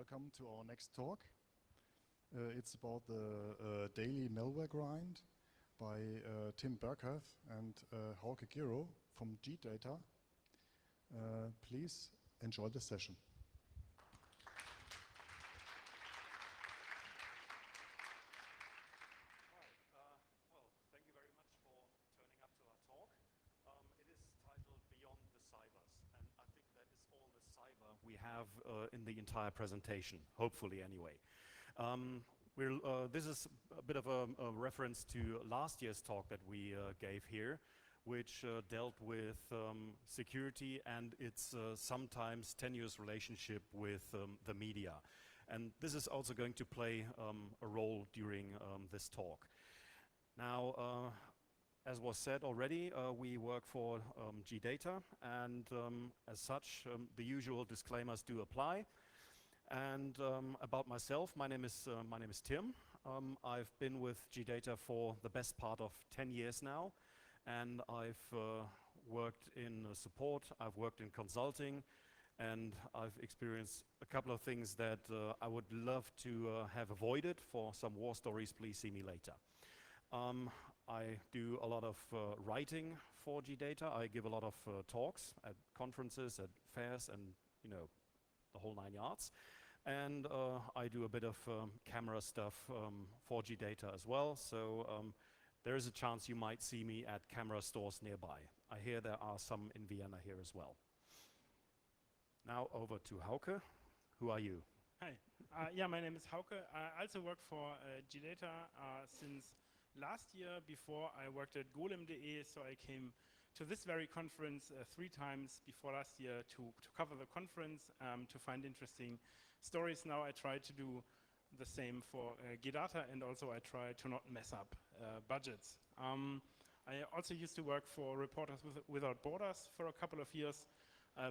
welcome to our next talk. It's about the daily malware grind by Tim Berghoff and Hauke Gierow from G-Data. Please enjoy the session. Well, thank you very much for turning up to our talk. It is titled Beyond the Cybers, and I think that is all the cyber we have in the entire presentation, hopefully anyway. This is a bit of a reference to last year's talk that we gave here, which dealt with security and its sometimes tenuous relationship with the media. And this is also going to play a role during this talk. Now, as was said already, we work for G-Data, and as such, the usual disclaimers do apply. And about myself, my name is Tim. I've been with G-Data for the best part of 10 years now, and I've worked in support, I've worked in consulting, and I've experienced a couple of things that I would love to have avoided. For some war stories, please see me later. I do a lot of writing for G-Data. I give a lot of talks at conferences, at fairs, and the whole 9 yards. And I do a bit of camera stuff for G-Data as well. So there is a chance you might see me at camera stores nearby. I hear there are some in Vienna here as well. Now over to Hauke. Who are you? Hi. Yeah, my name is Hauke. I also work for G-Data since last year. Before I worked at golem.de, so I came to this very conference 3 times before last year to cover the conference, to find interesting stories. Now I try to do the same for G-Data, and also I try to not mess up budgets. I also used to work for Reporters Without Borders for a couple of years,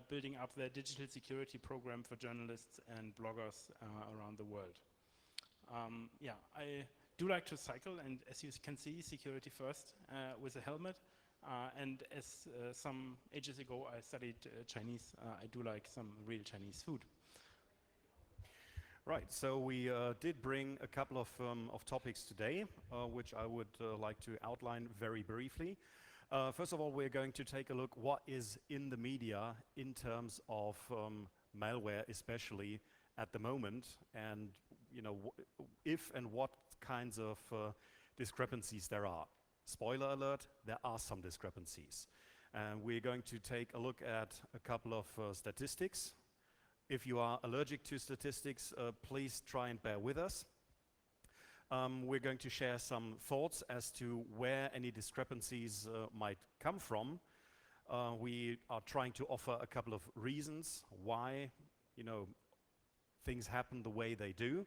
building up their digital security program for journalists and bloggers around the world. Yeah, I do like to cycle, and as you can see, security first with a helmet. And as some ages ago I studied Chinese, I do like some real Chinese food. Right, so we did bring a couple of topics today, which I would like to outline very briefly. First of all, we're going to take a look what is in the media in terms of malware, especially at the moment, and if and what kinds of discrepancies there are. Spoiler alert, there are some discrepancies. And we're going to take a look at a couple of statistics. If you are allergic to statistics, please try and bear with us. We're going to share some thoughts as to where any discrepancies might come from. We are trying to offer a couple of reasons why things happen the way they do.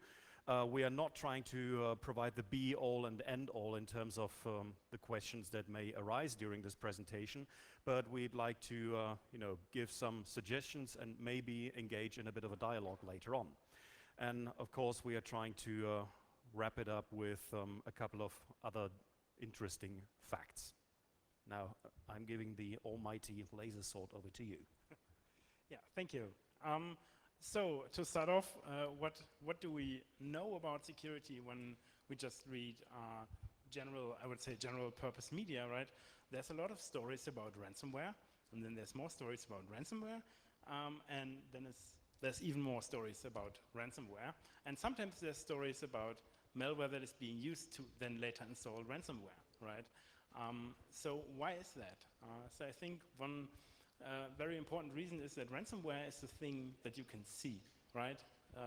We are not trying to provide the be-all and end-all in terms of the questions that may arise during this presentation, but we'd like to give some suggestions and maybe engage in a bit of a dialogue later on. And of course, we are trying to wrap it up with a couple of other interesting facts. Now, I'm giving the almighty laser sword over to you. Yeah, thank you. So to start off, what do we know about security when we just read general purpose media, right? There's a lot of stories about ransomware, and then there's more stories about ransomware, and then there's even more stories about ransomware. And sometimes there's stories about malware that is being used to then later install ransomware, right? So why is that? So I think one very important reason is that ransomware is a thing that you can see, right?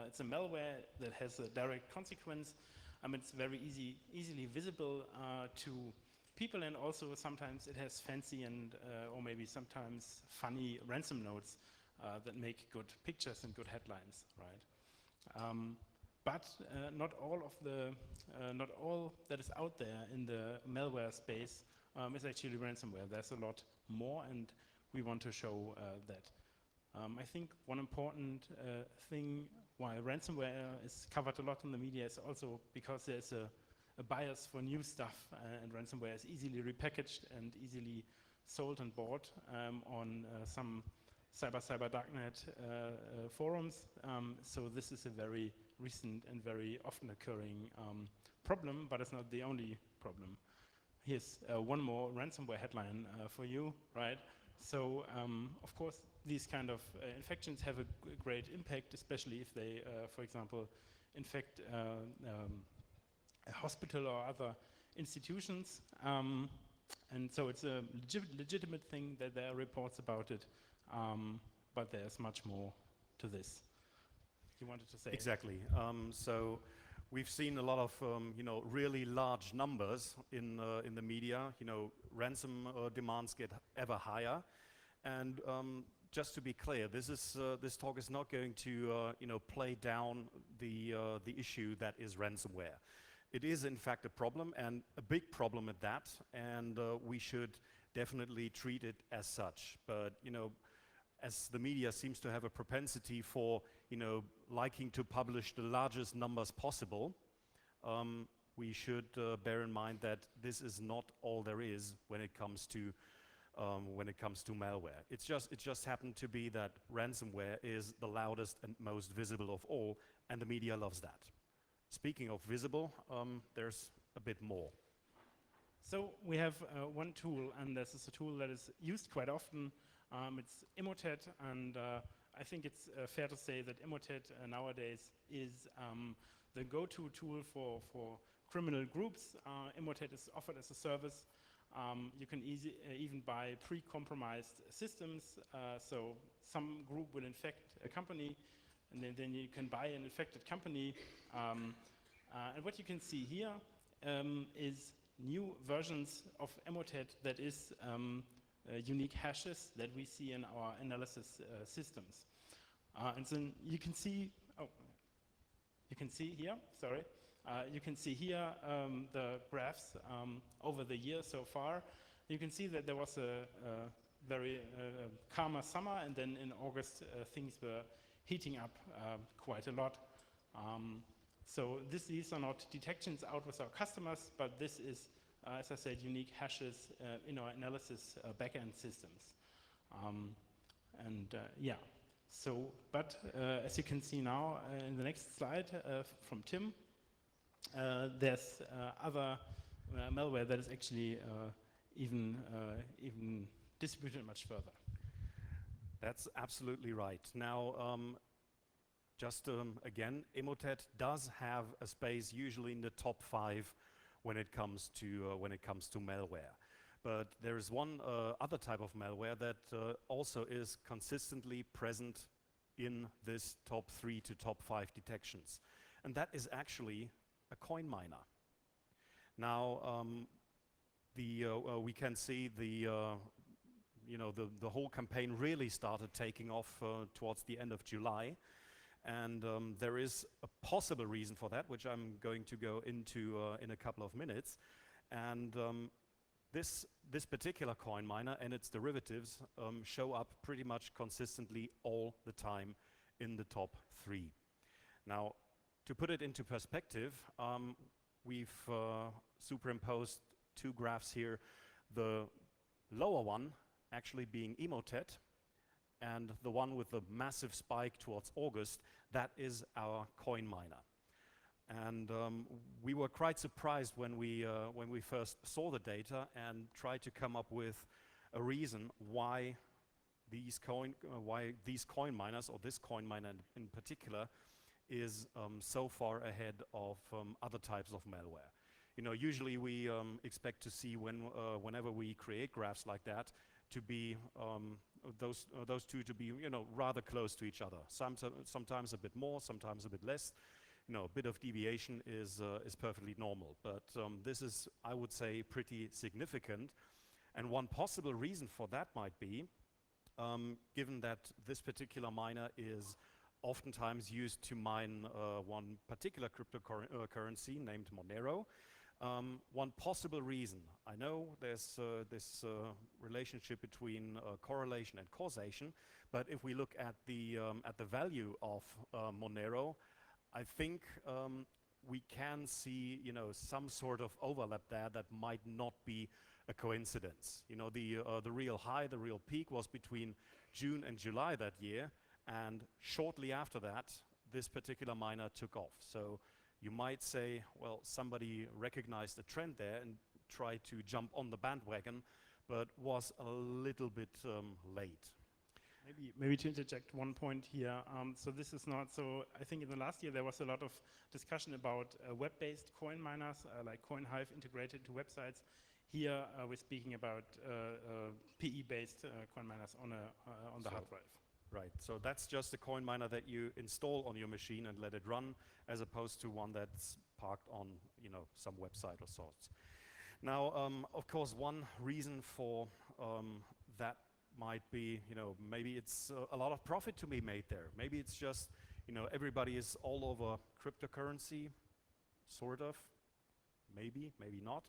It's a malware that has a direct consequence. It's very easily visible to people, and also sometimes it has fancy and or maybe sometimes funny ransom notes that make good pictures and good headlines, right? But not all that is out there in the malware space is actually ransomware. There's a lot more, and we want to show that. I think one important thing why ransomware is covered a lot in the media is also because there's a bias for new stuff, and ransomware is easily repackaged and easily sold and bought on some cyber darknet forums. So this is a very recent and very often occurring problem, but it's not the only problem. Here's one more ransomware headline for you, right? So, of course, these kind of infections have a great impact, especially if they, for example, infect a hospital or other institutions. And so it's a legitimate thing that there are reports about it, but there's much more to this. You wanted to say? Exactly. So we've seen a lot of really large numbers in the media. Ransom demands get ever higher, and just to be clear, this talk is not going to play down the issue that is ransomware. It is in fact a problem, and a big problem at that, and we should definitely treat it as such. But as the media seems to have a propensity for liking to publish the largest numbers possible, we should bear in mind that this is not all there is when it comes to malware. It just happened to be that ransomware is the loudest and most visible of all, and the media loves that. Speaking of visible, there's a bit more. So we have one tool, and this is a tool that is used quite often. It's Emotet, and I think it's fair to say that Emotet nowadays is the go-to tool for criminal groups. Emotet is offered as a service. You can even buy pre-compromised systems. So some group will infect a company, and then you can buy an infected company. And what you can see here is new versions of Emotet that is unique hashes that we see in our analysis systems. And so you can see here, sorry, you can see here the graphs over the year so far. You can see that there was a very calmer summer, and then in August things were heating up quite a lot. So these are not detections out with our customers, but this is, as I said, unique hashes in our analysis backend systems. Yeah, so, but as you can see now in the next slide from Tim, there's other malware that is actually even distributed much further. That's absolutely right. Now, just again, Emotet does have a space usually in the top 5 when it comes to malware. But there is one other type of malware that also is consistently present in this top 3 to top 5 detections, and that is actually a coin miner. Now, we can see the whole campaign really started taking off towards the end of July. And there is a possible reason for that, which I'm going to go into in a couple of minutes. And this particular coin miner and its derivatives show up pretty much consistently all the time in the top 3. Now, to put it into perspective, we've superimposed 2 graphs here. The lower one actually being Emotet, and the one with the massive spike towards August, that is our coin miner. And we were quite surprised when we first saw the data and tried to come up with a reason why these coin miners, or this coin miner in particular, is so far ahead of other types of malware. Usually we expect to see whenever we create graphs like that to be those two to be rather close to each other. Sometimes a bit more, sometimes a bit less. A bit of deviation is perfectly normal. But this is, I would say, pretty significant. And one possible reason for that might be, given that this particular miner is oftentimes used to mine one particular cryptocurrency named Monero. One possible reason, I know there's this relationship between correlation and causation, but if we look at the value of Monero, I think we can see some sort of overlap there that might not be a coincidence. The real high, the real peak was between June and July that year, and shortly after that, this particular miner took off. So you might say, well, somebody recognized a trend there and tried to jump on the bandwagon, but was a little bit late. Maybe to interject one point here. So this is not so. I think in the last year there was a lot of discussion about web-based coin miners, like CoinHive integrated to websites. Here we're speaking about PE-based coin miners on the hard drive. Right. So that's just a coin miner that you install on your machine and let it run, as opposed to one that's parked on, some website or sorts. Now, of course, one reason for that might be, maybe it's a lot of profit to be made there. Maybe it's just, everybody is all over cryptocurrency, sort of. Maybe not.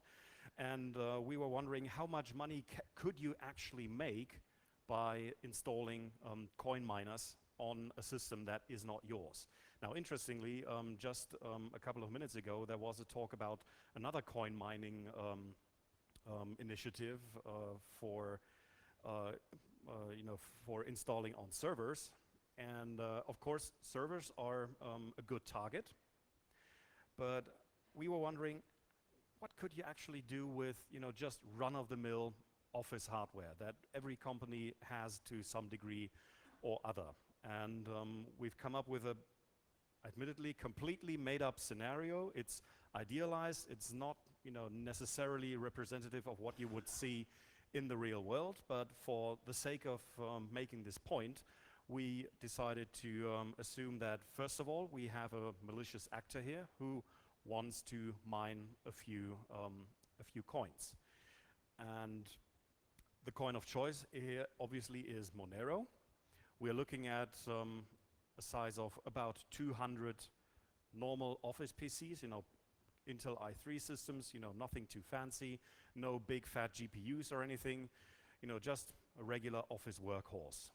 And we were wondering how much money could you actually make by installing coin miners on a system that is not yours. Now, interestingly, just a couple of minutes ago, there was a talk about another coin mining initiative for installing on servers. And of course, servers are a good target. But we were wondering, what could you actually do with, just run-of-the-mill office hardware that every company has to some degree or other? And we've come up with a, admittedly, completely made-up scenario. It's idealized. It's not, necessarily representative of what you would see in the real world. But for the sake of making this point, we decided to assume that, first of all, we have a malicious actor here who wants to mine a few coins. And the coin of choice here obviously is Monero. We're looking at a size of about 200 normal office PCs, Intel i3 systems, nothing too fancy, no big fat GPUs or anything, just a regular office workhorse.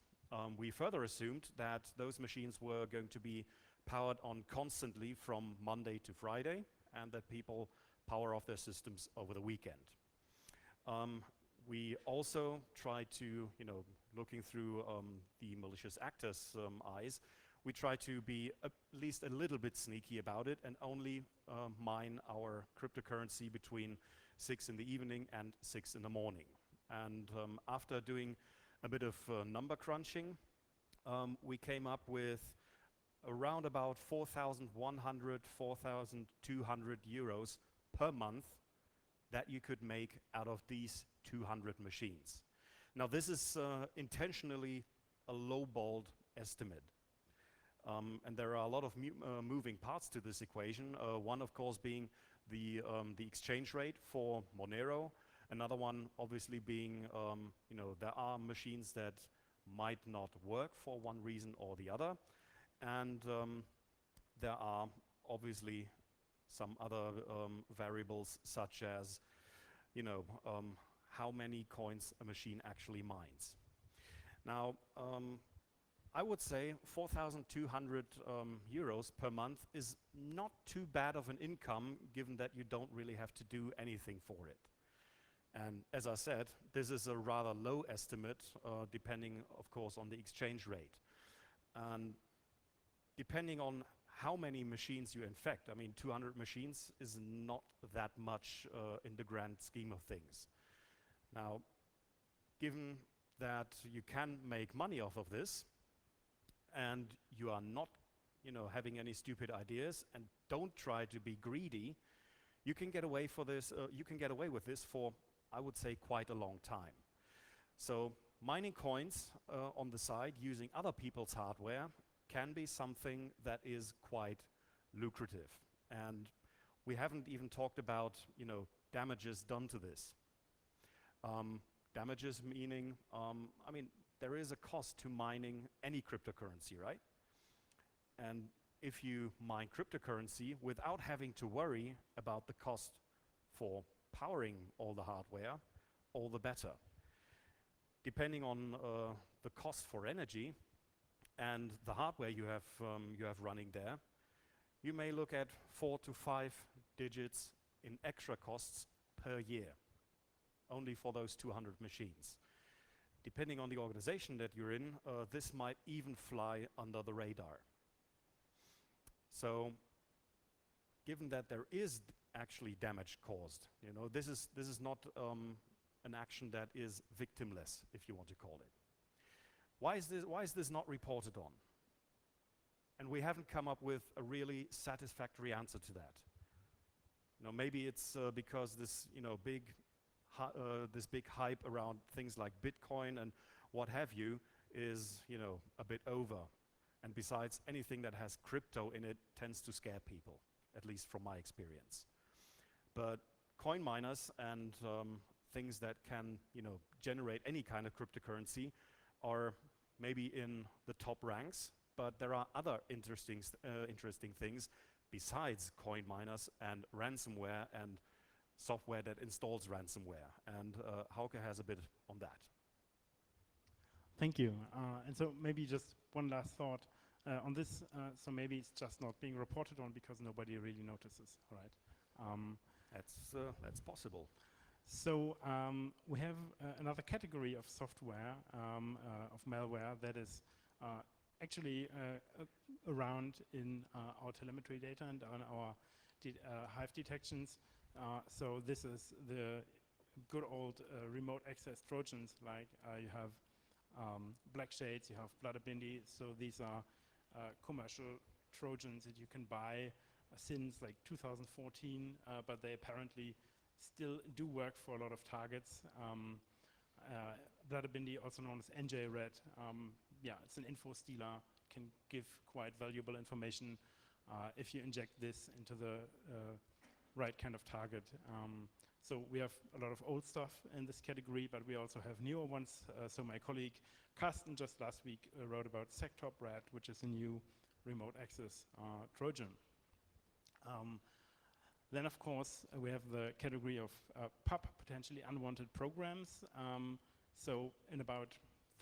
We further assumed that those machines were going to be powered on constantly from Monday to Friday, and that people power off their systems over the weekend. We also tried to, looking through the malicious actors' eyes, we try to be at least a little bit sneaky about it and only mine our cryptocurrency between 6 in the evening and 6 in the morning. And after doing a bit of number crunching, we came up with around about 4,100, 4,200 euros per month that you could make out of these 200 machines. Now, this is intentionally a low-balled estimate. And there are a lot of moving parts to this equation. One, of course, being the exchange rate for Monero. Another one, obviously, being, there are machines that might not work for one reason or the other. And there are obviously some other variables, such as, how many coins a machine actually mines. Now, I would say 4,200 euros per month is not too bad of an income, given that you don't really have to do anything for it. And as I said, this is a rather low estimate, depending, of course, on the exchange rate. And depending on how many machines you infect, 200 machines is not that much in the grand scheme of things. Now, given that you can make money off of this, and you are not, having any stupid ideas, and don't try to be greedy, you can get away with this for, I would say, quite a long time. So mining coins on the side using other people's hardware can be something that is quite lucrative. And we haven't even talked about, damages done to this. Damages meaning, there is a cost to mining any cryptocurrency, right? And if you mine cryptocurrency without having to worry about the cost for powering all the hardware, all the better. Depending on the cost for energy and the hardware you have running there, you may look at 4 to 5 digits in extra costs per year, only for those 200 machines. depending on the organization that you're in, this might even fly under the radar. So, given that there is actually damage caused, you know, this is not an action that is victimless, if you want to call it. Why is this not reported on? And we haven't come up with a really satisfactory answer to that. You know, maybe it's because this, you know, this big hype around things like Bitcoin and what have you is, you know, a bit over. And besides, anything that has crypto in it tends to scare people, at least from my experience. But coin miners and things that can, you know, generate any kind of cryptocurrency are maybe in the top ranks, but there are other interesting things besides coin miners and ransomware and software that installs ransomware. And Hauke has a bit on that. Thank you. And so maybe just one last thought on this. So maybe it's just not being reported on because nobody really notices, right? That's possible. So we have another category of software, of malware that is actually around in our telemetry data and on our hive detections. So this is the good old remote access Trojans, like you have Black Shades, you have Blindy. So these are commercial Trojans that you can buy since like 2014, but they apparently still do work for a lot of targets. Blindy, also known as NJ-Red, yeah, it's an info stealer, can give quite valuable information if you inject this into the right kind of target. So we have a lot of old stuff in this category, but we also have newer ones. So my colleague Carsten just last week wrote about SecTop-Red, which is a new remote access Trojan. Then, of course, we have the category of PUP, potentially unwanted programs. So in about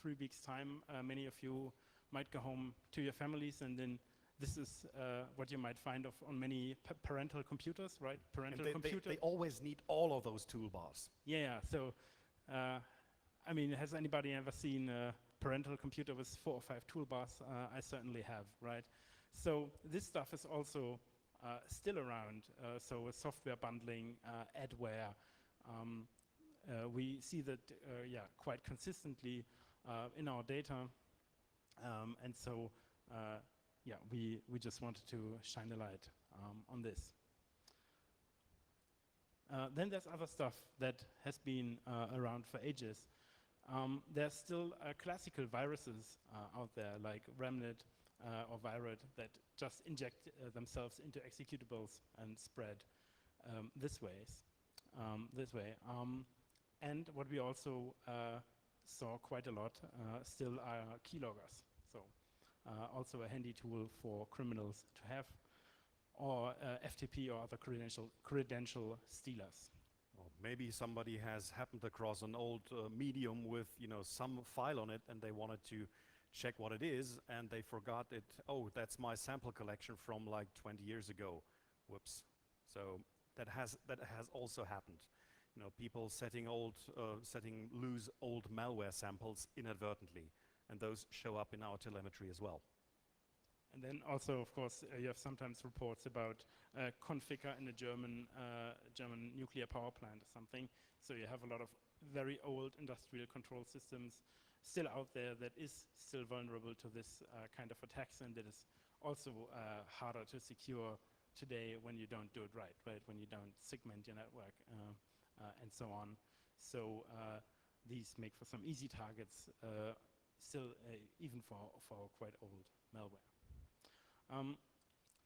3 weeks' time, many of you might go home to your families, and then this is what you might find on many parental computers, right? They always need all of those toolbars. Yeah, so, I mean, has anybody ever seen a parental computer with 4 or 5 toolbars? I certainly have, right? So this stuff is also still around, so with software bundling, adware, we see that, yeah, quite consistently in our data, and so, yeah, we just wanted to shine a light on this. Then there's other stuff that has been around for ages. There's still classical viruses out there, like Remnant or Virus, that just inject themselves into executables and spread this way. And what we also saw quite a lot still are keyloggers. So also a handy tool for criminals to have, or FTP or other credential stealers. Well, maybe somebody has happened across an old medium with, you know, some file on it, and they wanted to check what it is, and they forgot it. Oh, that's my sample collection from like 20 years ago. Whoops. So that has also happened. You know, people setting loose old malware samples inadvertently, and those show up in our telemetry as well. And then also, of course, you have sometimes reports about configure in a German nuclear power plant or something. So you have a lot of very old industrial control systems still out there that is still vulnerable to this kind of attacks, and that is also harder to secure today when you don't do it right? When you don't segment your network and so on. So these make for some easy targets still, even for quite old malware.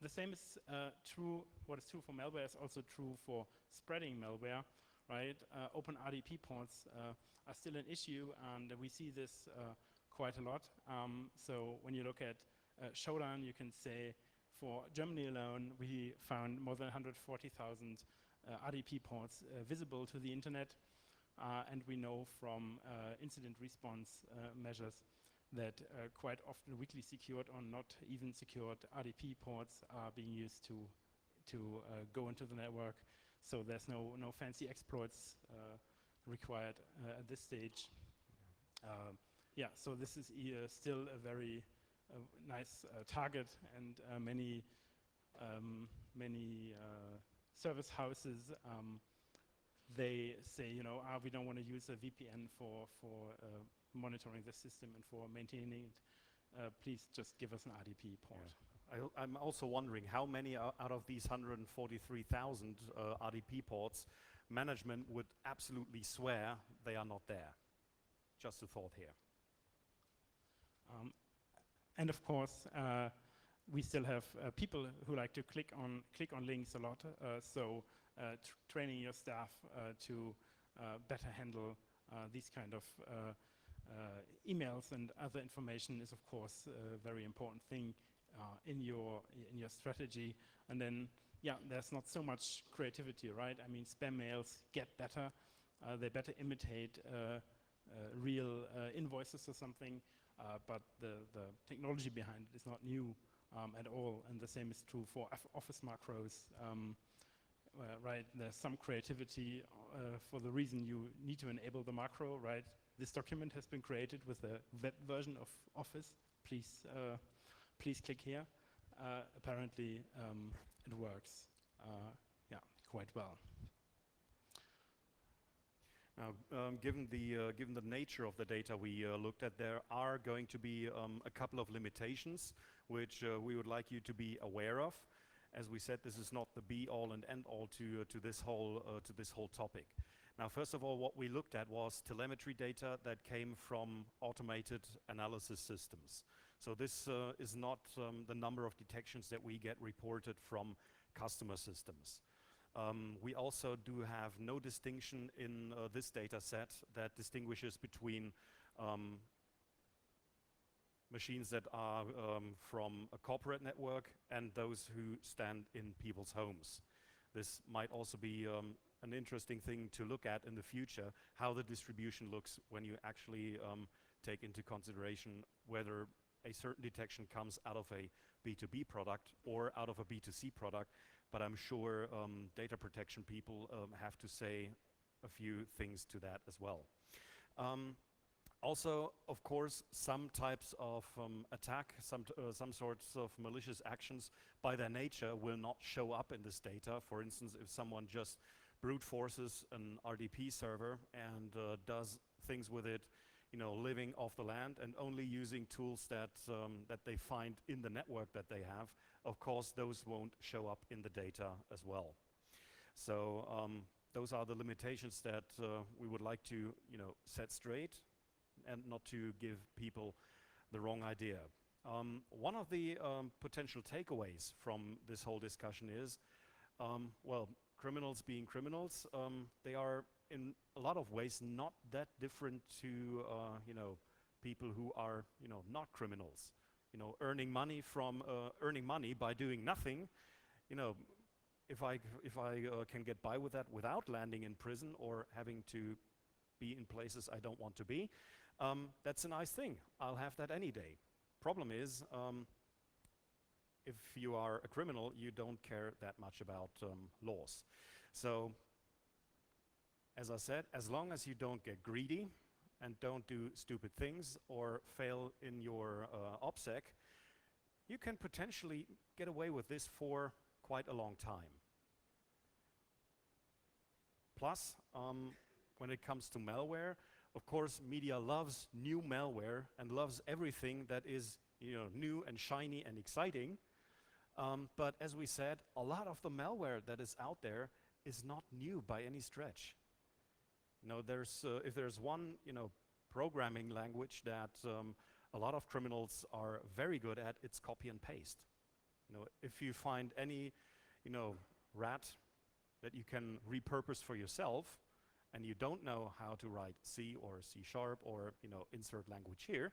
The same is true, what is true for malware is also true for spreading malware, right? Open RDP ports are still an issue, and we see this quite a lot. So when you look at Showdown, you can say for Germany alone, we found more than 140,000 RDP ports visible to the internet, and we know from incident response measures that quite often weakly secured or not even secured RDP ports are being used to go into the network. So there's no fancy exploits required at this stage. Yeah, so this is still a very nice target, and many service houses they say, you know, we don't want to use a VPN for monitoring the system and for maintaining it. Please just give us an RDP port. Yeah. I'm also wondering how many out of these 143,000 RDP ports management would absolutely swear they are not there. Just a thought here. And of course, we still have people who like to click on links a lot. So training your staff to better handle these kind of emails and other information is, of course, a very important thing in your strategy. And then, yeah, there's not so much creativity, right? I mean, spam mails get better. They better imitate real invoices or something. But the technology behind it is not new at all, and the same is true for Office macros. Right, there's some creativity for the reason you need to enable the macro, right? This document has been created with a web version of Office. Please click here. Apparently, it works, yeah, quite well. Now, given the nature of the data we looked at, there are going to be a couple of limitations which we would like you to be aware of. As we said, this is not the be-all and end-all to this whole topic. Now, first of all, what we looked at was telemetry data that came from automated analysis systems. So this is not the number of detections that we get reported from customer systems. We also do have no distinction in this data set that distinguishes between machines that are from a corporate network and those who stand in people's homes. This might also be an interesting thing to look at in the future, how the distribution looks when you actually take into consideration whether a certain detection comes out of a B2B product or out of a B2C product. But I'm sure data protection people have to say a few things to that as well. Also, of course, some types of attack, some sorts of malicious actions by their nature will not show up in this data. For instance, if someone just brute forces an RDP server and does things with it, you know, living off the land and only using tools that they find in the network that they have, of course, those won't show up in the data as well. So those are the limitations that we would like to, you know, set straight and not to give people the wrong idea. One of the potential takeaways from this whole discussion is, well, criminals being criminals, they are in a lot of ways not that different to, you know, people who are, you know, not criminals. You know, earning money by doing nothing. You know, if I can get by with that without landing in prison or having to be in places I don't want to be, that's a nice thing. I'll have that any day. Problem is, if you are a criminal, you don't care that much about laws. So, as I said, as long as you don't get greedy and don't do stupid things or fail in your OPSEC, you can potentially get away with this for quite a long time. Plus, when it comes to malware, of course, media loves new malware and loves everything that is, you know, new and shiny and exciting. But as we said, a lot of the malware that is out there is not new by any stretch. You know, if there's one, you know, programming language that a lot of criminals are very good at, it's copy and paste. You know, if you find any, you know, rat that you can repurpose for yourself, and you don't know how to write C or C# or, you know, insert language here,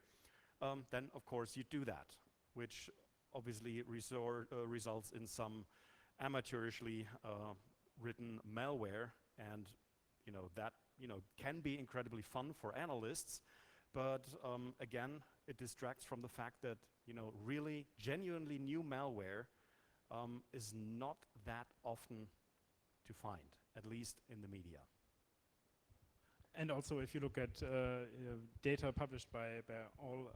then of course you do that, which obviously results in some amateurishly written malware, and, you know, that, you know, can be incredibly fun for analysts, but again, it distracts from the fact that, you know, really genuinely new malware is not that often to find, at least in the media. and also if you look at data published by all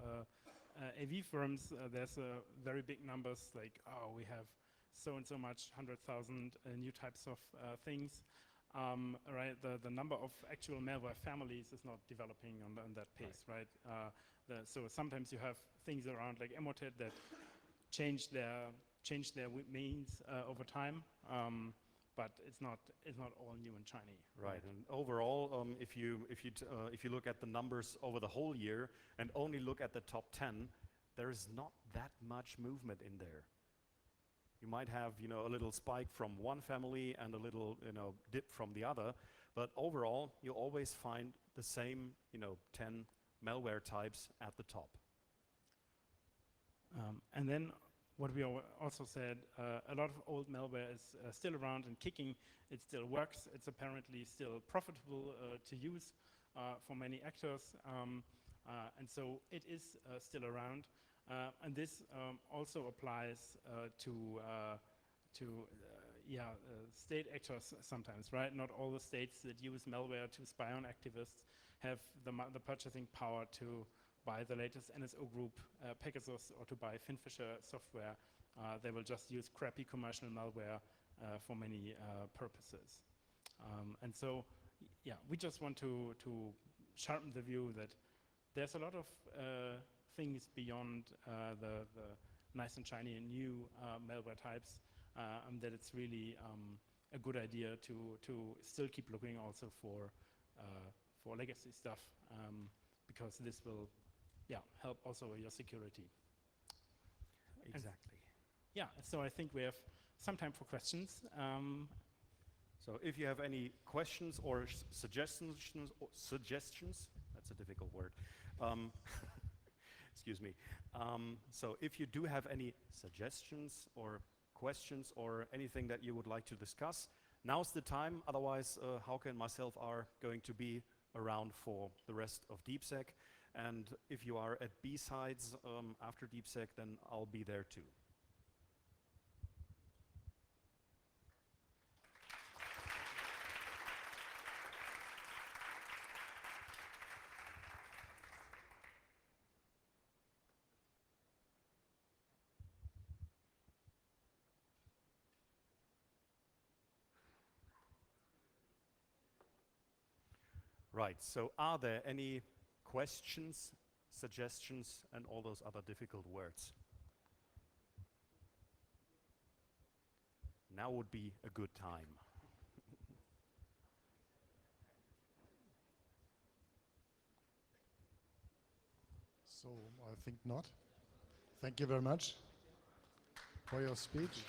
AV firms, there's very big numbers like, oh, we have so and so much, 100,000 new types of things. Right, the number of actual malware families is not developing on that pace, right? So sometimes you have things around like Emotet that change their means over time, but it's not all new and shiny. Right, and overall, if you look at the numbers over the whole year and only look at the top 10, there is not that much movement in there. You might have, a little spike from one family and a little, dip from the other, but overall, you always find the same, 10 malware types at the top. And then what we also said, a lot of old malware is still around and kicking. It still works. It's apparently still profitable to use for many actors. And so it is still around. And this also applies to state actors sometimes, right? Not all the states that use malware to spy on activists have the purchasing power to buy the latest NSO group Pegasus or to buy Finfisher software. They will just use crappy commercial malware for many purposes. And so, we just want to sharpen the view that there's a lot of things beyond the nice and shiny and new malware types, and that it's really a good idea to still keep looking also for legacy stuff, because this will help also your security. Exactly. So I think we have some time for questions. So if you have any questions or suggestions, that's a difficult word. Excuse me. So if you do have any suggestions or questions or anything that you would like to discuss, now's the time. Otherwise, Hauke and myself are going to be around for the rest of DeepSec. And if you are at B-sides after DeepSec, then I'll be there too. Right, so are there any questions, suggestions, and all those other difficult words? Now would be a good time. So I think not. Thank you very much for your speech.